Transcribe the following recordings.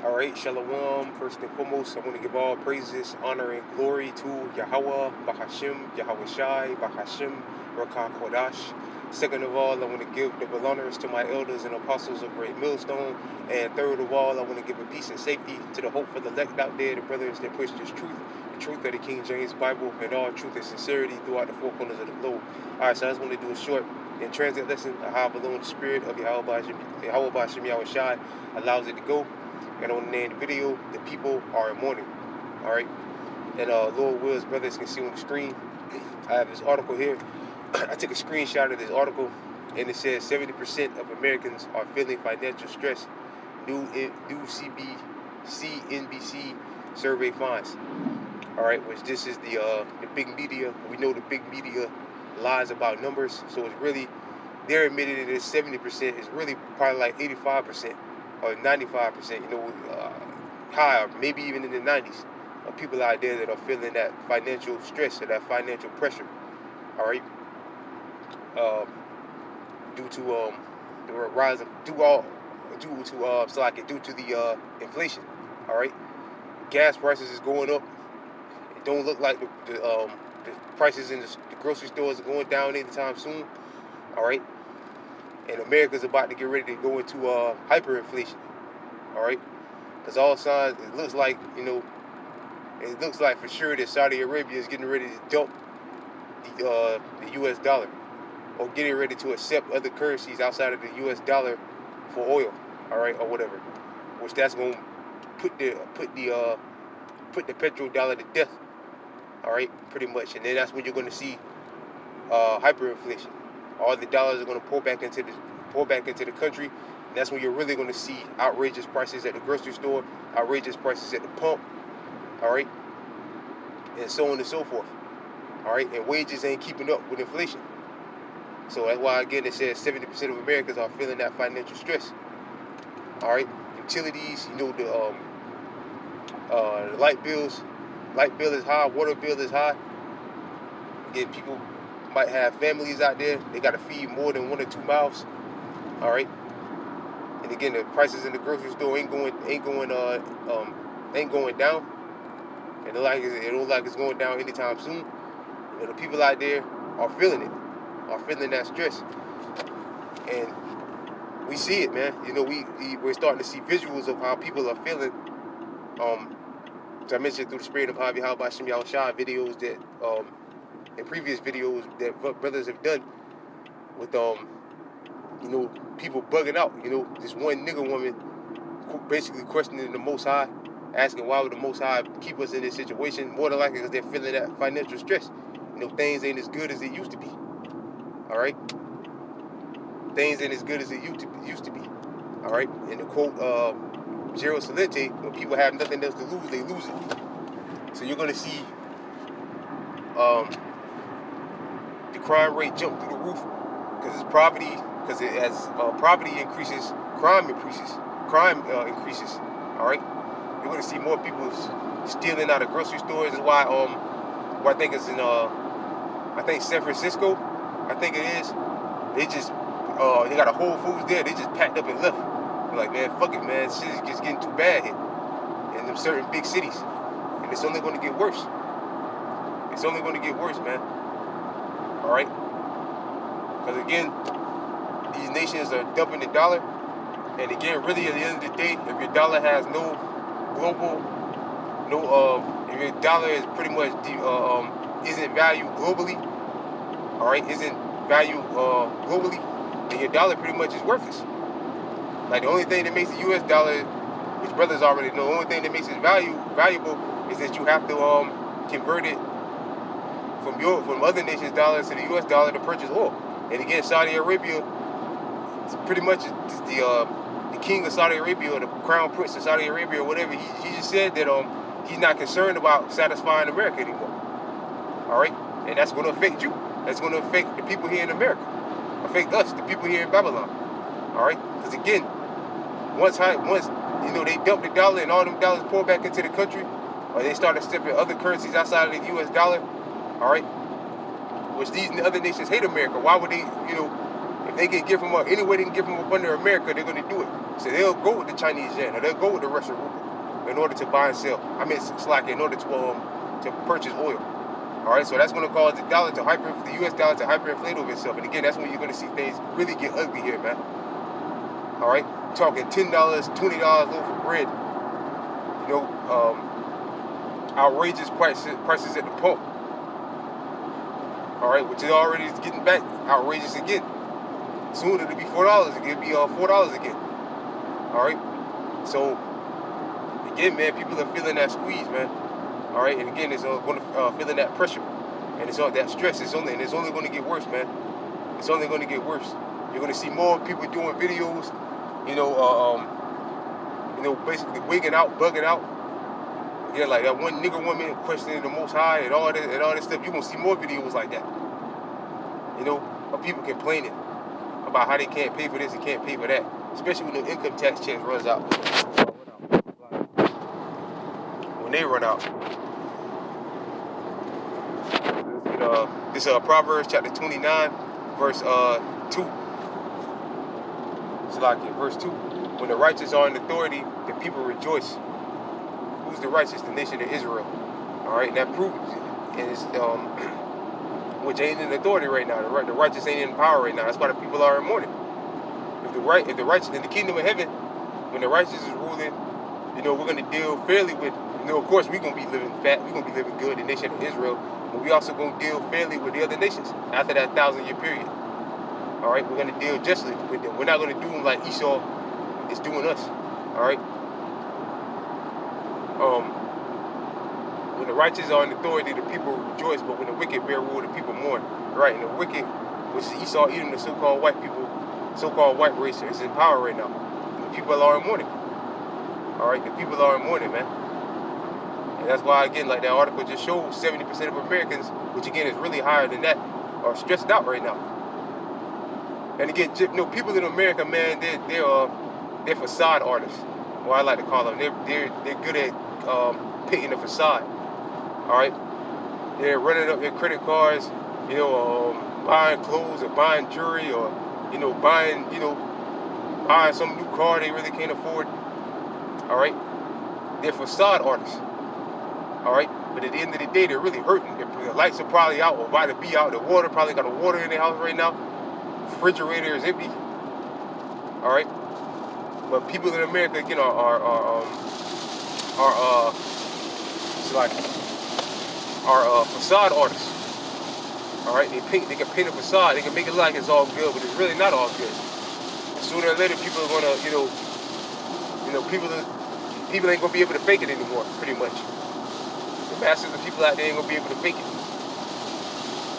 All right, Shalom. First and foremost, I want to give all praises, honor, and glory to Yahweh, Bahashim, Yahweh Shai, Bahashim, Rakah Kodash. Second of all, I want to give double honors to my elders and apostles of Great Millstone. And third of all, I want to give a peace and safety to the hope for the elect out there, the brothers that push this truth, the truth of the King James Bible, and all truth and sincerity throughout the four corners of the globe. All right, so I just want to do a short and transit lesson of how alone the spirit of Yahweh Bahashim, Yahweh Shai allows it to go. And on the name of the video, the people are in mourning. All right. And Lord Will's brothers can see on the screen. I have this article here. I took a screenshot of this article, and it says 70% of Americans are feeling financial stress. New CNBC survey finds. All right, which this is the big media. We know the big media lies about numbers, so it's really they're admitting that it's 70%. It's really probably like 85%. Or 95%, high, or maybe even in the 90s, of people out there that are feeling that financial stress or that financial pressure. All right, due to the rise of due to the inflation. All right, gas prices is going up. It don't look like the prices in the grocery stores are going down anytime soon. All right. And America's about to get ready to go into hyperinflation, all right? Because all signs, it looks like for sure that Saudi Arabia is getting ready to dump the U.S. dollar, or getting ready to accept other currencies outside of the U.S. dollar for oil, all right, or whatever. Which that's going to put the petrodollar to death, all right, pretty much. And then that's when you're going to see hyperinflation. All the dollars are going to pour back into the country, and that's when you're really going to see outrageous prices at the grocery store, outrageous prices at the pump, all right, and so on and so forth, all right. And wages ain't keeping up with inflation, so that's why again it says 70% of Americans are feeling that financial stress, all right. Utilities, the light bill is high, water bill is high. Again, people might have families out there, they got to feed more than 1 or 2 mouths, all right. And again, the prices in the grocery store ain't going down, and it don't like it's going down anytime soon. The people out there are feeling that stress, and we see it, man. We're starting to see visuals of how people are feeling. As I mentioned, through the spirit of Havi Halbashim Yahushua videos that in previous videos that brothers have done with people bugging out. This one nigga woman basically questioning the Most High, asking why would the Most High keep us in this situation. More than likely because they're feeling that financial stress. Things ain't as good as it used to be. All right, things ain't as good as it used to be. All right, and to quote Gerald Salente, when people have nothing else to lose, they lose it. So you're gonna see the crime rate jump through the roof because as poverty increases, crime increases. All right, you're gonna see more people stealing out of grocery stores. Is why I think it's in San Francisco. I think it is. They just they got a Whole Foods there. They just packed up and left. They're like, man, fuck it, man. Shit is just getting too bad here in them certain big cities, and it's only going to get worse. It's only going to get worse, man. All right, because again, these nations are dumping the dollar, and again, really at the end of the day, if your dollar has if your dollar is pretty much isn't valued globally, all right, then your dollar pretty much is worthless. Like the only thing that makes the U.S. dollar, which brothers already know, the only thing that makes it valuable is that you have to convert it from other nations' dollars to the U.S. dollar to purchase oil. And again, Saudi Arabia, it's pretty much the king of Saudi Arabia, or the crown prince of Saudi Arabia, or whatever. He just said that he's not concerned about satisfying America anymore. All right, and that's going to affect you. That's going to affect the people here in America. Affect us, the people here in Babylon. All right, because again, once they dump the dollar and all them dollars pour back into the country, or they start accepting other currencies outside of the U.S. dollar, all right, which these other nations hate America. Why would they, if they can give them up any way they can give them up under America, they're going to do it. So they'll go with the Chinese yuan or they'll go with the Russian ruble in order to buy and sell. I mean, in order to purchase oil. All right, so that's going to cause the U.S. dollar to hyperinflate over itself. And again, that's when you're going to see things really get ugly here, man. All right, talking $10, $20 loaf of bread. You know, outrageous prices at the pump. All right, which is already getting back outrageous again. Soon it'll be $4 again. It'll be $4 again. All right, so again, man, people are feeling that squeeze, man. All right, and again, it's going to feeling that pressure, and it's all that stress. It's only going to get worse, man. It's only going to get worse. You're going to see more people doing videos, basically wigging out, bugging out. Yeah, like that one nigger woman questioning the Most High and all this stuff. You're going to see more videos like that. You know, of people complaining about how they can't pay for this and can't pay for that, especially when the income tax checks runs out. When they run out. This Proverbs chapter 29, verse 2. It's like in verse 2. When the righteous are in authority, the people rejoice. Who's the righteous? The nation of Israel. All right, and that proves it. And it's, which ain't in authority right now. The righteous ain't in power right now. That's why the people are in mourning. If the righteous in the kingdom of heaven, when the righteous is ruling, we're going to deal fairly with. Of course, we're going to be living fat. We're going to be living good. The nation of Israel. But we also going to deal fairly with the other nations after that 1,000-year period. All right, we're going to deal justly with them. We're not going to do them like Esau is doing us. All right. When the righteous are in authority, the people rejoice. But when the wicked bear rule, the people mourn. Right, and the wicked, which is Esau, Edom, the so-called white people, so-called white race, is in power right now. The people are in mourning. All right, the people are in mourning, man. And that's why, again, like that article just showed, 70% of Americans, which again is really higher than that, are stressed out right now. And again, people in America, man, they're facade artists. Well, I like to call them. They're good at painting a facade. All right, they're running up their credit cards, buying clothes or buying jewelry or buying some new car they really can't afford. All right, they're facade artists. All right, but at the end of the day, they're really hurting. The lights are probably out or about to be out. The water probably got a water in their house right now. Refrigerator is empty. All right, but people in America, again, are facade artists. All right, they can paint a facade. They can make it like it's all good, but it's really not all good. Sooner or later, people are gonna, people ain't gonna be able to fake it anymore. Pretty much, the masses of people out there ain't gonna be able to fake it.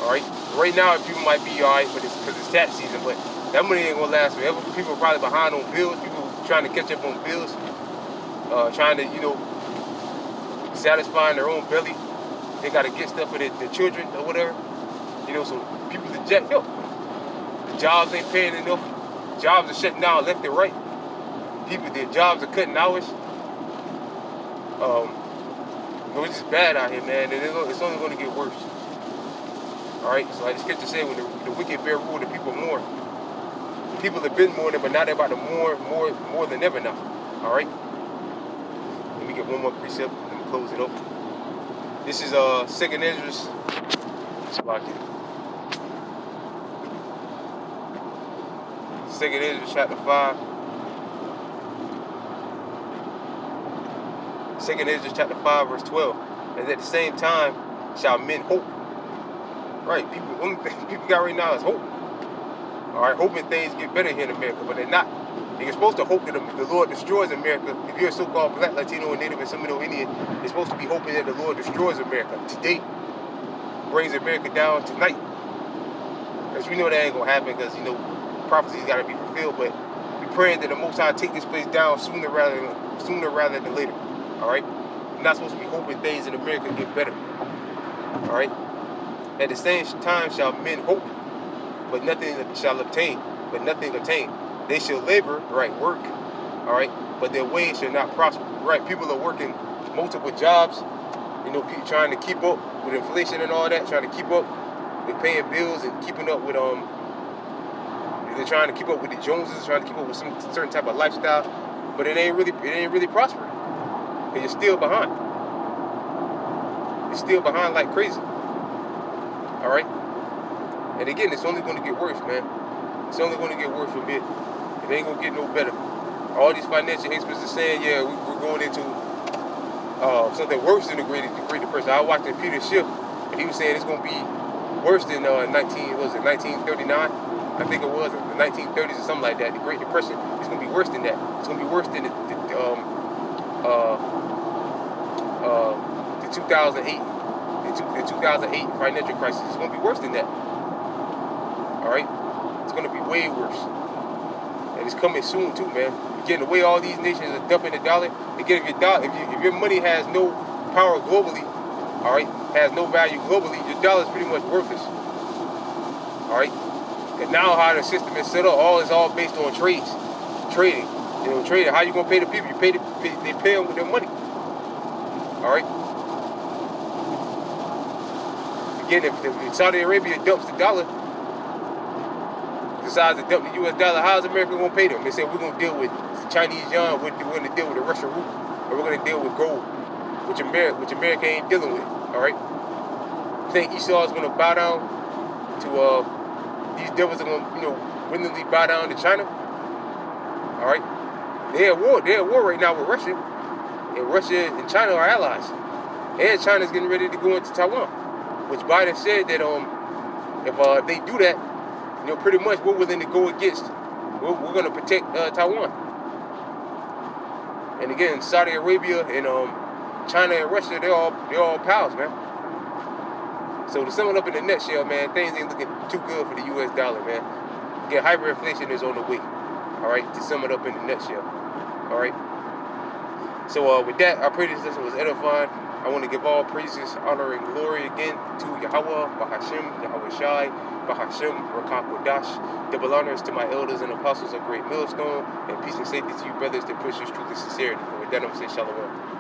All right, right now people might be all right, but because it's tax season, but that money ain't gonna last forever. People are probably behind on bills. People trying to catch up on bills, trying to, satisfying their own belly. They gotta get stuff for their children or whatever. So people are jacked up. The jobs ain't paying enough. Jobs are shutting down left and right. Their jobs are cutting hours. It's just bad out here, man, and it's only going to get worse. All right, so I just get to say, when the wicked bear rule, the people mourn. The people have been mourning, but now they're about to mourn more than ever now. All right. Let me get one more precept and close it up. This is 2nd Esdras. Let's lock it. 2nd Esdras chapter 5. 2nd Esdras chapter 5 verse 12. And at the same time shall men hope. Right, only thing people got right now is hope. All right, hoping things get better here in America, but they're not. You're supposed to hope that the Lord destroys America. If you're a so-called Black, Latino, and Native and Seminole Indian, you're supposed to be hoping that the Lord destroys America today, brings America down tonight. Because we know that ain't gonna happen, because prophecies got to be fulfilled. But we're praying that the Most High take this place down sooner rather than later. All right, we're not supposed to be hoping things in America get better. All right. At the same time shall men hope, but nothing shall obtain. They shall labor, right, work, all right, but their ways shall not prosper. Right, people are working multiple jobs, trying to keep up with inflation and all that, trying to keep up with paying bills and keeping up with They're trying to keep up with the Joneses, trying to keep up with some certain type of lifestyle, but it ain't really prospering. And you're still behind. You're still behind like crazy. All right. And again, it's only going to get worse, man. It's only going to get worse from here. It ain't going to get no better. All these financial experts are saying, yeah, we're going into something worse than the Great Depression. I watched Peter Schiff, and he was saying it's going to be worse than 1939? I think it was the 1930s or something like that. The Great Depression is going to be worse than that. It's going to be worse than the 2008, the 2008 financial crisis. It's going to be worse than that. All right, it's going to be way worse, and it's coming soon too, man. Again, the way all these nations are dumping the dollar. Again, if your money has no power globally, all right, has no value globally, your dollar is pretty much worthless. All right. And now how the system is set up, it's all based on trading. You know, trading. How you gonna pay the people? They pay them with their money. All right. Again, if Saudi Arabia dumps the dollar, decides to dump the U.S. dollar, how's America gonna pay them? They said we're gonna deal with Chinese yuan, we're gonna deal with the Russian ruble, and we're gonna deal with gold, which America ain't dealing with. All right. Think Esau is gonna bow down to these devils are gonna, willingly bow down to China. All right, they're at war. They're at war right now with Russia, and Russia and China are allies. And China's getting ready to go into Taiwan, which Biden said that if they do that, pretty much we're willing to go against. We're gonna protect Taiwan. And again, Saudi Arabia and China and Russia, they're all pals, man. So to sum it up in a nutshell, man, things ain't looking too good for the U.S. dollar, man. Again, hyperinflation is on the way. All right, to sum it up in a nutshell. All right. So with that, I pray this lesson was edifying. I want to give all praises, honor, and glory again to Yahweh, Bahashim, Yahweh Shai, Bahashim, Rakah Kodash. Double honors to my elders and apostles of Great Millstone, and peace and safety to you brothers that push this truth and sincerity. And with that, I'm going to say shalom.